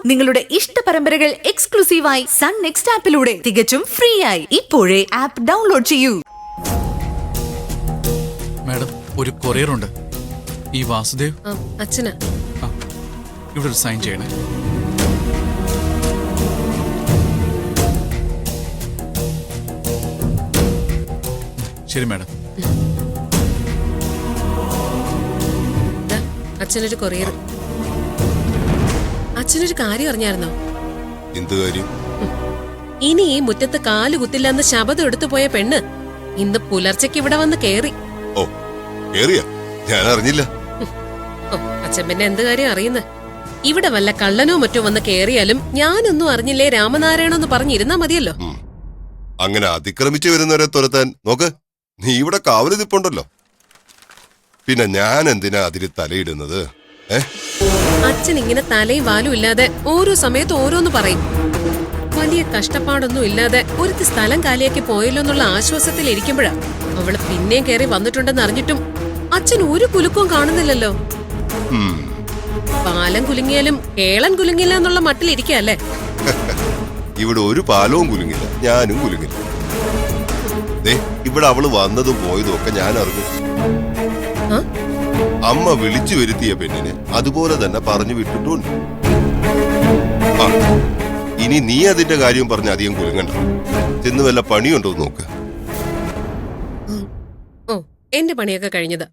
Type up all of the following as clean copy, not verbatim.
നിങ്ങളുടെ ഇഷ്ട പരമ്പരകൾ എക്സ്ക്ലൂസീവായി സൺ നെക്സ്റ്റ് ആപ്പിലൂടെ തികച്ചും ഫ്രീ ആയി ഇപ്പോഴേ ആപ്പ് ഡൗൺലോഡ് ചെയ്യൂ. മാഡം, ഒരു കൊറിയർ ഉണ്ട്. ഈ വാസുദേവ് അച്ഛന് ഇവിടെ ഒരു സൈൻ ചെയ്യണേ. ശരി മാഡം. അച്ഛനൊരു കൊറിയർ. അച്ഛനൊരു കാര്യം അറിഞ്ഞായിരുന്നോ? എന്ത് കാര്യം? ഇനി ഈ മുറ്റത്ത് കാല് കുത്തില്ലെന്ന് ശബദം എടുത്തു പോയ പെണ്ണ് ഇന്ന് പുലർച്ചയ്ക്ക് ഇവിടെ വന്ന് കേറി. ഓ, കേറിയ? ഞാൻ അറിഞ്ഞില്ല. അച്ഛൻ പിന്നെ എന്ത് കാര്യം അറിയുന്നത്? ഇവിടെ വല്ല കള്ളനോ മറ്റോ വന്ന് കേറിയാലും ഞാനൊന്നും അറിഞ്ഞില്ലേ രാമനാരായണോന്ന് പറഞ്ഞിരുന്നാ മതിയല്ലോ. അങ്ങനെ അതിക്രമിച്ചു വരുന്നവരെ തുരത്താൻ നോക്ക്. നീ ഇവിടെ കാവല് നിപ്പുണ്ടല്ലോ. പിന്നെ ഞാൻ എന്തിനാ അതിൽ തലയിടുന്നത്? അച്ഛൻ ഇങ്ങനെ തലയും വാലും ഇല്ലാതെ ഓരോ സമയത്ത് ഓരോന്ന് പറയും. വലിയ കഷ്ടപ്പാടൊന്നും ഇല്ലാതെ ഒരുത്തി സ്ഥലം കാലിയാക്കി പോയല്ലോ എന്നുള്ള ആശ്വാസത്തിൽ ഇരിക്കുമ്പോഴാ അവള് പിന്നെയും കയറി വന്നിട്ടുണ്ടെന്ന് അറിഞ്ഞിട്ടും അച്ഛൻ ഒരു കുലുക്കവും കാണുന്നില്ലല്ലോ. പാലം കുലുങ്ങിയാലും കേളൻ കുലുങ്ങില്ല എന്നുള്ള മട്ടിലിരിക്കല്ലേ. ഇവിടെ ഒരു പാലവും കുലുങ്ങില്ല, ഞാനും കുലുങ്ങില്ല. ഇവിടെ അവള് വന്നതും പോയതും ഒക്കെ ഞാൻ അറിഞ്ഞു. അമ്മ വിളിച്ചു വരുത്തിയ പെണ്ണിനെ അതുപോലെ തന്നെ പറഞ്ഞു വിട്ടിട്ടുണ്ട്. ഇനി നീ അതിന്റെ കാര്യം പറഞ്ഞ് അധികം കുലുങ്ങണ്ട. ചെന്ന് വല്ല പണിയുണ്ടോ നോക്ക്. ഓ, എന്റെ പണിയൊക്കെ കഴിഞ്ഞത്.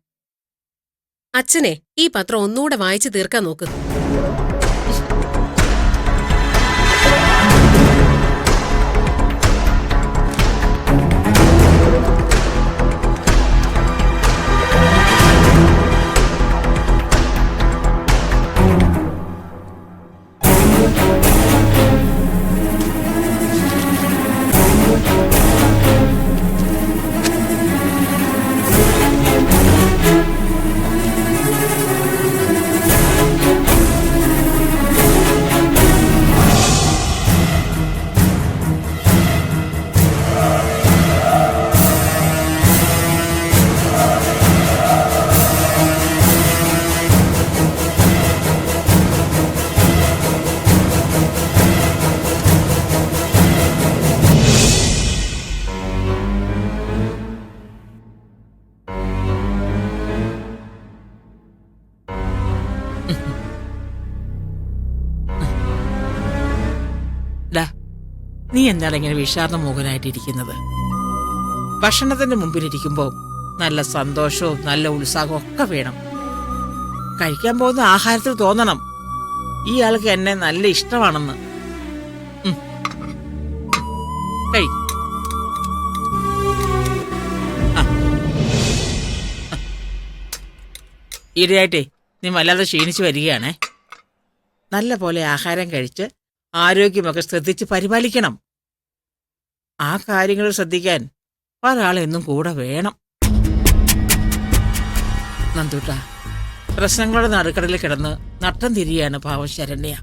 അച്ഛനെ ഈ പത്രം ഒന്നുകൂടെ വായിച്ചു തീർക്കാൻ നോക്ക്. നീ എന്താണ് ഇങ്ങനെ വിഷാദമോഹനായിട്ടിരിക്കുന്നത്? ഭക്ഷണത്തിന്റെ മുമ്പിലിരിക്കുമ്പോൾ നല്ല സന്തോഷവും നല്ല ഉത്സാഹവും ഒക്കെ വേണം. കഴിക്കാൻ പോകുന്ന ആഹാരത്തിൽ തോന്നണം ഈ ആൾക്ക് എന്നെ നല്ല ഇഷ്ടമാണെന്ന്. ഈയിടെയായിട്ടേ നീ വല്ലാതെ ക്ഷീണിച്ചു വരികയാണേ. നല്ല പോലെ ആഹാരം കഴിച്ച് ആരോഗ്യമൊക്കെ ശ്രദ്ധിച്ച് പരിപാലിക്കണം. ആ കാര്യങ്ങൾ ശ്രദ്ധിക്കാൻ ഒരാളെന്നും കൂടെ വേണം. നന്ദൂട്ട, പ്രശ്നങ്ങളുടെ നടുക്കടലിൽ കിടന്ന് നട്ടം തിരിയാണ് പാവം ശരണ്യ.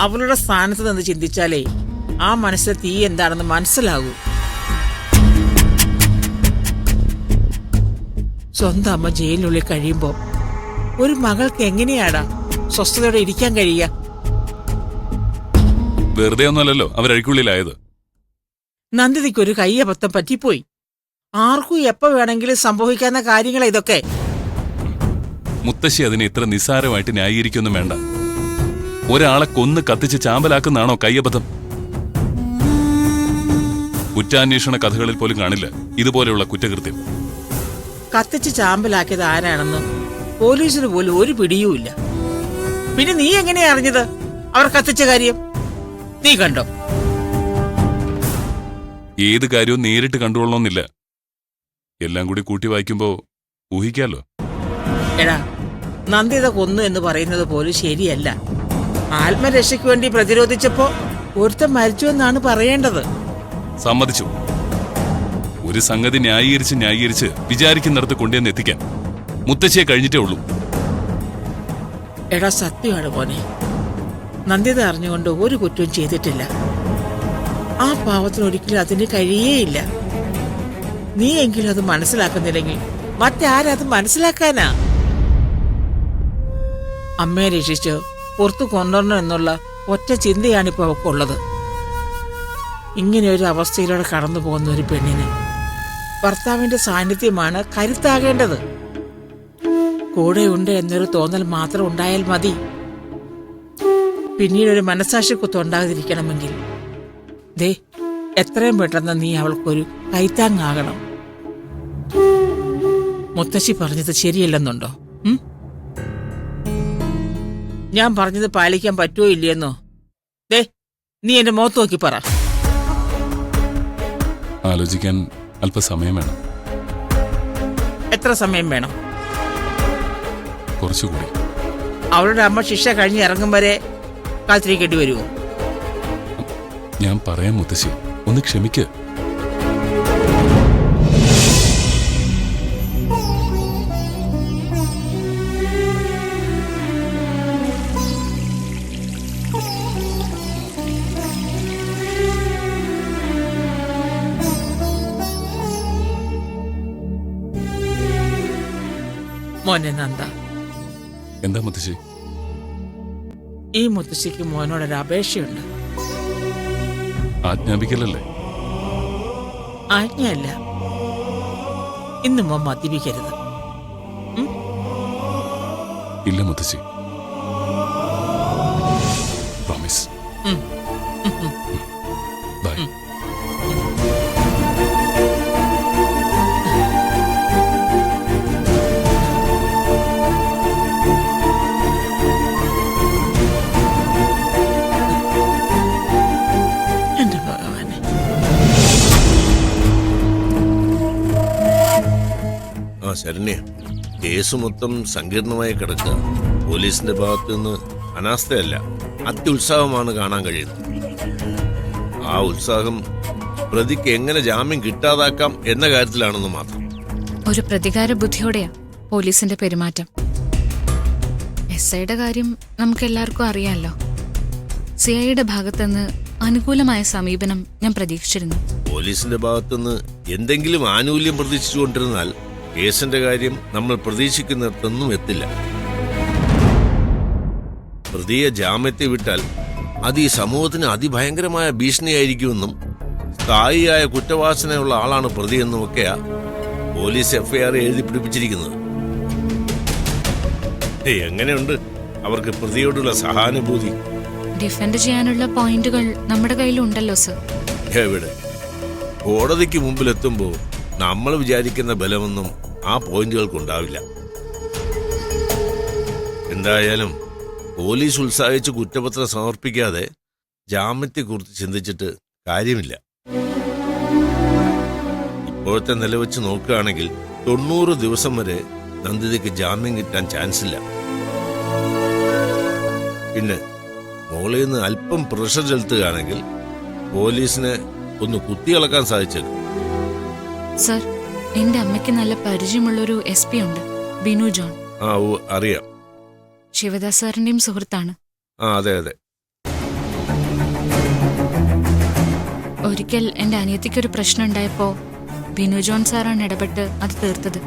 അവളുടെ സ്ഥാനത്ത് നിന്ന് ചിന്തിച്ചാലേ ആ മനസ്സിലെ തീ എന്താണെന്ന് മനസ്സിലാകൂ. സ്വന്തം അമ്മ ജയിലിനുള്ളിൽ കഴിയുമ്പോ ഒരു മകൾക്ക് എങ്ങനെയാടാ സ്വസ്ഥതയോടെ ഇരിക്കാൻ കഴിയുക? വെറുതെ ഒന്നുമല്ലല്ലോ അവരഴിക്കുള്ളിലായത്. നന്ദിനിക്കൊരു കയ്യബദ്ധം പറ്റിപ്പോയി. ആർക്കും എപ്പോ വേണമെങ്കിലും സംഭവിക്കാവുന്ന കാര്യങ്ങളാ ഇതൊക്കെ. മുത്തശ്ശി അതിനെ ഇത്ര നിസ്സാരമായിട്ട് ന്യായീകരിക്കൊന്നും വേണ്ട. ഒരാളെ കൊന്ന് കത്തിച്ച് ചാമ്പലാക്കുന്നതാണോ കയ്യബദ്ധം? കുറ്റാന്വേഷണ കഥകളിൽ പോലും കാണില്ല ഇതുപോലെയുള്ള കുറ്റകൃത്യം. കത്തിച്ച് ചാമ്പലാക്കിയത് ആരാണെന്ന് പോലീസിന് പോലും ഒരു പിടിയുമില്ല. പിന്നെ നീ എങ്ങനെയാ അറിഞ്ഞത് അവർ കത്തിച്ച കാര്യം? നീ കണ്ടോ? ഏത് കാര്യവും നേരിട്ട് കണ്ടുകൊള്ളണമെന്നില്ല. എല്ലാം കൂടി കൂട്ടി വായിക്കുമ്പോ ഊഹിക്കാലോ. എടാ, നന്ദിത കൊന്നു എന്ന് പറയുന്നത് പോലും ശരിയല്ല. ആത്മരക്ഷയ്ക്ക് വേണ്ടി പ്രതിരോധിച്ചപ്പോ ഒരുത്തൻ മരിച്ചു എന്നാണ് പറയേണ്ടത്. സമ്മതിച്ചു. ഒരു സംഗതി ന്യായീകരിച്ച് വിചാരിക്കുന്നിടത്ത് കൊണ്ടുവന്ന് എത്തിക്കാൻ മുത്തശ്ശിയെ കഴിഞ്ഞിട്ടേ ഉള്ളൂ. എടാ, സത്യമാണ് മോനെ. നന്ദിത അറിഞ്ഞുകൊണ്ട് ഒരു കുറ്റവും ചെയ്തിട്ടില്ല. ആ പാവത്തിന് ഒരിക്കലും അതിന് കഴിയേയില്ല. നീ എങ്കിലും അത് മനസ്സിലാക്കുന്നില്ലെങ്കിൽ മറ്റാരത് മനസ്സിലാക്കാനാ? അമ്മയെ രക്ഷിച്ച് പുറത്തു കൊണ്ടുവരണം എന്നുള്ള ഒറ്റ ചിന്തയാണിപ്പോൾ അവൾക്കുള്ളത്. ഇങ്ങനെ ഒരു അവസ്ഥയിലൂടെ കടന്നു പോകുന്ന ഒരു പെണ്ണിന് ഭർത്താവിന്റെ സാന്നിധ്യമാണ് കരുത്താകേണ്ടത്. കൂടെയുണ്ട് എന്നൊരു തോന്നൽ മാത്രം ഉണ്ടായാൽ മതി. പിന്നീട് ഒരു മനസാക്ഷി കുത്തുണ്ടാകാതിരിക്കണമെങ്കിൽ ദേ എത്രയും പെട്ടെന്ന് നീ അവൾക്കൊരു കൈത്താങ്ങാകണം. മുത്തശ്ശി പറഞ്ഞത് ശരിയല്ലെന്നുണ്ടോ? ഞാൻ പറഞ്ഞത് പാലിക്കാൻ പറ്റുമോ ഇല്ലയെന്നോ ദേ നീ എന്റെ മുഖത്ത് നോക്കി പറ. ആലോചിക്കാൻ അല്പസമയം വേണം. എത്ര സമയം വേണം? കുറച്ചുകൂടി. അവളുടെ അമ്മ ശിക്ഷ കഴിഞ്ഞ് ഇറങ്ങും വരെ കാത്തിരിക്കേണ്ടി വരുമോ? ഞാൻ പറയാം മുത്തശ്ശി, ഒന്ന് ക്ഷമിക്ക്. മോനെ നന്ദ, എന്താ മുത്തശ്ശി? ഈ മുത്തശ്ശിക്ക് മോനോടൊരു അപേക്ഷയുണ്ട്. ആജ്ഞാപിക്കലല്ലേ? ആജ്ഞയല്ല. ഇന്ന് മോൻ മദ്യപിക്കരുത്. ഇല്ല മുത്തശ്ശി, പ്രോമിസ്. ബൈ. എന്റെ ഭഗവാനെ, ആ ശരണ്യ, കേസ് മൊത്തം സങ്കീർണമായി കിടക്കുക. പോലീസിന്റെ ഭാഗത്തു നിന്ന് അനാസ്ഥയല്ല, അത്യുത്സാഹമാണ് കാണാൻ കഴിയുന്നത്. ആ ഉത്സാഹം പ്രതിക്ക് എങ്ങനെ ജാമ്യം കിട്ടാതാക്കാം എന്ന കാര്യത്തിലാണെന്ന് മാത്രം. ഒരു പ്രതികാര ബുദ്ധിയോടെയാ പോലീസിന്റെ പെരുമാറ്റം. SIയുടെ കാര്യം നമുക്കെല്ലാവർക്കും അറിയാമല്ലോ. CIയുടെ ഭാഗത്തുനിന്ന് അനുകൂലമായ സമീപനം ഞാൻ പ്രതീക്ഷിച്ചിരുന്നു. പോലീസിന്റെ ഭാഗത്തുനിന്ന് എന്തെങ്കിലും ആനുകൂല്യം പ്രതീക്ഷിച്ചുകൊണ്ടിരുന്നാൽ കേസിന്റെ കാര്യം നമ്മൾ പ്രതീക്ഷിക്കുന്നിടത്തൊന്നും എത്തില്ല. പ്രതിയെ ജാമ്യത്തിൽ വിട്ടാൽ അത് ഈ സമൂഹത്തിന് അതിഭയങ്കരമായ ഭീഷണിയായിരിക്കുമെന്നും സ്ഥായിയായ കുറ്റവാസനയുള്ള ആളാണ് പ്രതിയെന്നുമൊക്കെയാ പോലീസ് FIR എഴുതി പിടിപ്പിച്ചിരിക്കുന്നത്. എങ്ങനെയുണ്ട് അവർക്ക് പ്രതിയോടുള്ള സഹാനുഭൂതി? ഡിഫെൻഡ് ചെയ്യാനുള്ള പോയിന്റുകൾ നമ്മുടെ കയ്യിലുണ്ടല്ലോ സർ. എവിടെ? കോടതിക്ക് മുമ്പിലെത്തുമ്പോൾ നമ്മൾ വിചാരിക്കുന്ന ബലമൊന്നും ആ പോയിന്റുകൾക്കുണ്ടാവില്ല. എന്തായാലും പോലീസ് ഉത്സാഹിച്ച് കുറ്റപത്രം സമർപ്പിക്കാതെ ജാമ്യത്തെക്കുറിച്ച് ചിന്തിച്ചിട്ട് കാര്യമില്ല. ഇപ്പോഴത്തെ നില വെച്ച് നോക്കുകയാണെങ്കിൽ 90 ദിവസം വരെ നന്ദിതയ്ക്ക് ജാമ്യം കിട്ടാൻ ചാൻസ് ഇല്ല. പിന്നെ മോളിൽ നിന്ന് അല്പം പ്രഷർ ചെലുത്തുകയാണെങ്കിൽ പോലീസിനെ ഒന്ന് കുത്തിയിളക്കാൻ സാധിച്ചേക്കും. സർ, എന്റെ അമ്മയ്ക്ക് നല്ല പരിചയമുള്ളൊരു SP ഉണ്ട്, ബിനു ജോൺ. ആ ഓ അറിയാം. ശിവദാസ് സാറിന്റെയും സുഹൃത്താണ്. ആ അതെ അതെ. ഒരിക്കൽ എന്റെ അനിയത്തിക്കൊരു പ്രശ്നം ഉണ്ടായപ്പോ ബിനു ജോൺ സാറാണ് ഇടപെട്ട് അത് തീർത്തത്.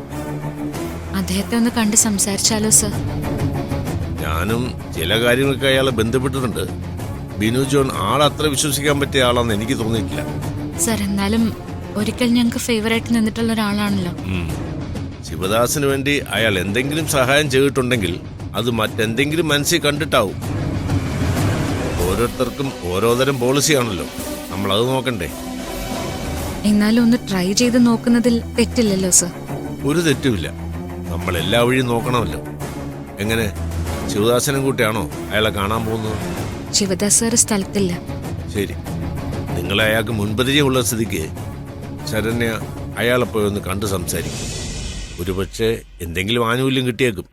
അദ്ദേഹത്തെ ഒന്ന് കണ്ട് സംസാരിച്ചാലോ സർ? ഞാനും ചില കാര്യങ്ങൾക്ക് അയാളെ ബന്ധപ്പെട്ടിട്ടുണ്ട്. ബിനു ജോൺ ആളത്ര വിശ്വസിക്കാൻ പറ്റിയ ആളാണെന്ന് എനിക്ക് തോന്നിയിട്ടില്ല. സർ, എന്നാലും ഒരിക്കൽ ഞങ്ങൾക്ക് ഫേവറായിട്ട് നിന്നിട്ടുള്ള ഒരാളാണല്ലോ. ശിവദാസിന് വേണ്ടി അയാൾ എന്തെങ്കിലും സഹായം ചെയ്തിട്ടുണ്ടെങ്കിൽ അത് മറ്റെന്തെങ്കിലും മനസ്സിൽ കണ്ടിട്ടാവും. ഓരോരുത്തർക്കും ഓരോതരം പോളിസിയാണല്ലോ, നമ്മളത് നോക്കണ്ടേ? എന്നാലും ഒന്ന് ട്രൈ ചെയ്ത് നോക്കുന്നതിൽ തെറ്റില്ലല്ലോ സർ. ഒരു തെറ്റുമില്ല, നമ്മൾ എല്ലാ വഴിയും നോക്കണമല്ലോ. എങ്ങനെ, ശിവദാസനും കൂട്ടിയാണോ അയാളെ കാണാൻ പോകുന്നത്? ശിവദാസ് സാർ സ്ഥലത്തില്ല. ശരി, നിങ്ങളെ അയാൾക്ക് മുൻപരിചയമുള്ള സ്ഥിതിക്ക് ശരണ്യ അയാളെപ്പോയി ഒന്ന് കണ്ട് സംസാരിക്കും. ഒരുപക്ഷെ എന്തെങ്കിലും ആനുകൂല്യം കിട്ടിയേക്കും.